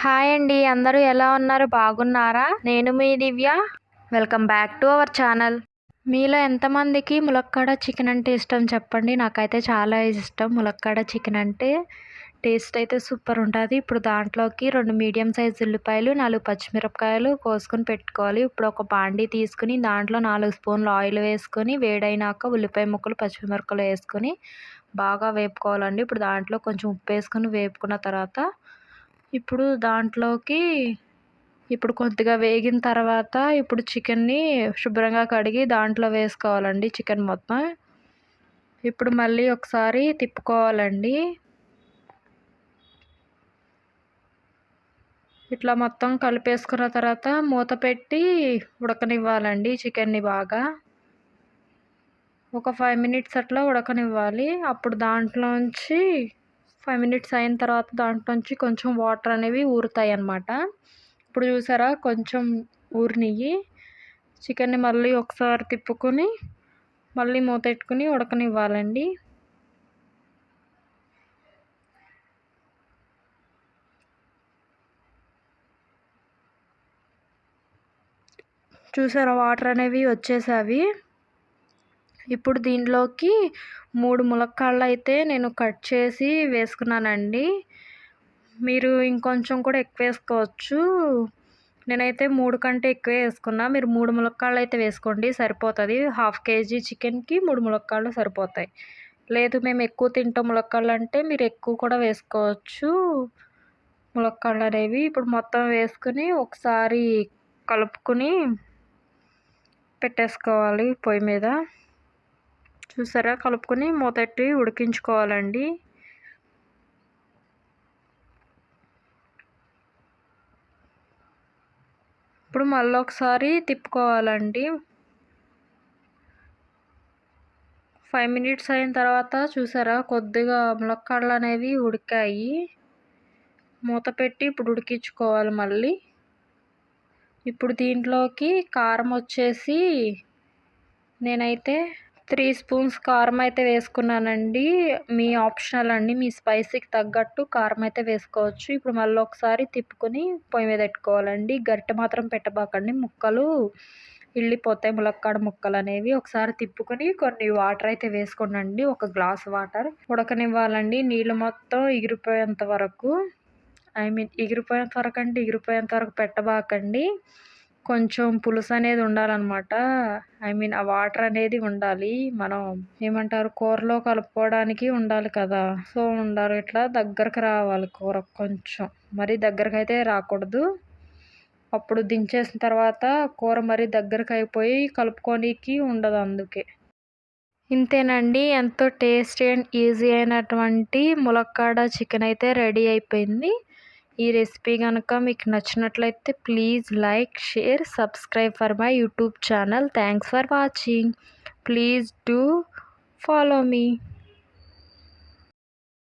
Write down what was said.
Hi అండి, అందరూ ఎలా ఉన్నారు? బాగున్నారా? నేను మీ Divya. Welcome back to our channel. మీలో ఎంతమందికి ములక్కాడ చికెన్ అంటే ఇష్టం చెప్పండి. నాకైతే చాలా ఇష్టం ములక్కాడ చికెన్ అంటే. టేస్ట్ అయితే సూపర్ ఉంటుంది. ఇప్పుడు దాంట్లోకి 2 మీడియం సైజ్ ఉల్లిపాయలు, 4 పచ్చిమిరపకాయలు కోసుకొని పెట్టుకోవాలి. ఇప్పుడు ఒక బాండీ తీసుకుని దాంట్లో 4 స్పూన్లు ఆయిల్ వేసుకొని వేడైనాక ఉల్లిపాయ ముక్కలు, పచ్చిమిరపకాయలు వేసుకొని బాగా వేపుకోవాలండి. ఇప్పుడు దాంట్లో కొంచెం ఉప్పు వేసుకొని వేపుకున్న తర్వాత ఇప్పుడు దాంట్లోకి కొద్దిగా వేగిన తర్వాత ఇప్పుడు చికెన్ని శుభ్రంగా కడిగి దాంట్లో వేసుకోవాలండి. చికెన్ మొత్తం ఇప్పుడు మళ్ళీ ఒకసారి తిప్పుకోవాలండి. ఇట్లా మొత్తం కలిపేసుకున్న తర్వాత మూత పెట్టి ఉడకనివ్వాలండి చికెన్ని బాగా. ఒక 5 మినిట్స్ అట్లా ఉడకనివ్వాలి. అప్పుడు దాంట్లోంచి 5 మినిట్స్ అయిన తర్వాత దాంట్లోంచి కొంచెం వాటర్ అనేవి ఊరుతాయి అన్నమాట. ఇప్పుడు చూసారా కొంచెం ఊరినియి. చికెన్ని మళ్ళీ ఒకసారి తిప్పుకొని మళ్ళీ మూతెట్టుకుని ఉడకనివ్వాలండి. చూసారా వాటర్ అనేవి వచ్చేసావి. ఇప్పుడు దీనిలోకి 3 ములక్కాడలు అయితే నేను కట్ చేసి వేసుకున్నానండి. మీరు ఇంకొంచెం కూడా ఎక్కువ వేసుకోవచ్చు. నేనైతే 3 కంటే ఎక్కువే వేసుకున్నా. మీరు 3 ములక్కాడలు అయితే వేసుకోండి, సరిపోతుంది. 1/2 కేజీ చికెన్కి 3 ములక్కాడలు సరిపోతాయి. లేదు మేము ఎక్కువ తింటాం ములక్కాడలు అంటే మీరు ఎక్కువ కూడా వేసుకోవచ్చు ములక్కాడలు అనేవి. ఇప్పుడు మొత్తం వేసుకుని ఒకసారి కలుపుకుని పెట్టేసుకోవాలి పొయ్యి మీద. చూసారా కలుపుకొని మూతెట్టి ఉడికించుకోవాలండి. ఇప్పుడు మళ్ళీ ఒకసారి తిప్పుకోవాలండి. 5 మినిట్స్ అయిన తర్వాత చూసారా కొద్దిగా ములక్కాడలు అనేవి ఉడికాయి. మూత పెట్టి ఇప్పుడు ఉడికించుకోవాలి మళ్ళీ. ఇప్పుడు దీంట్లోకి కారం వచ్చేసి నేనైతే 3 స్పూన్స్ కారం అయితే వేసుకున్నానండి. మీ ఆప్షనల్ అండి, మీ స్పైసీకి తగ్గట్టు కారం అయితే వేసుకోవచ్చు. ఇప్పుడు మళ్ళీ ఒకసారి తిప్పుకొని పొయ్యి మీద పెట్టుకోవాలండి. గరిటె మాత్రం పెట్టబాకండి, ముక్కలు ఇళ్ళిపోతాయి ములక్కాడ ముక్కలు అనేవి. ఒకసారి తిప్పుకొని కొన్ని వాటర్ అయితే వేసుకోండి, 1 గ్లాస్ వాటర్. ఉడకనివ్వాలండి నీళ్ళు మొత్తం ఎగిరిపోయేంత వరకు. ఎగిరిపోయేంత వరకు అంటే ఎగిరిపోయేంత వరకు పెట్టబాకండి. కొంచెం పులుసు అనేది ఉండాలన్నమాట. ఆ వాటర్ అనేది ఉండాలి. మనం ఏమంటారు కూరలో కలుపుకోవడానికి ఉండాలి కదా, సో ఉండాలి. ఇట్లా దగ్గరకు రావాలి కూర, కొంచెం మరీ దగ్గరకు అయితే రాకూడదు. అప్పుడు దించేసిన తర్వాత కూర మరీ దగ్గరకు అయిపోయి కలుపుకోనికి ఉండదు. అందుకే ఇంతేనండి, ఎంతో టేస్టీ అండ్ ఈజీ అయినటువంటి ములక్కాడ చికెన్ అయితే రెడీ అయిపోయింది. ఈ రెసిపీ కనుక మీకు నచ్చినట్లయితే please like, share, subscribe for my YouTube channel. Thanks for watching. Please do follow me.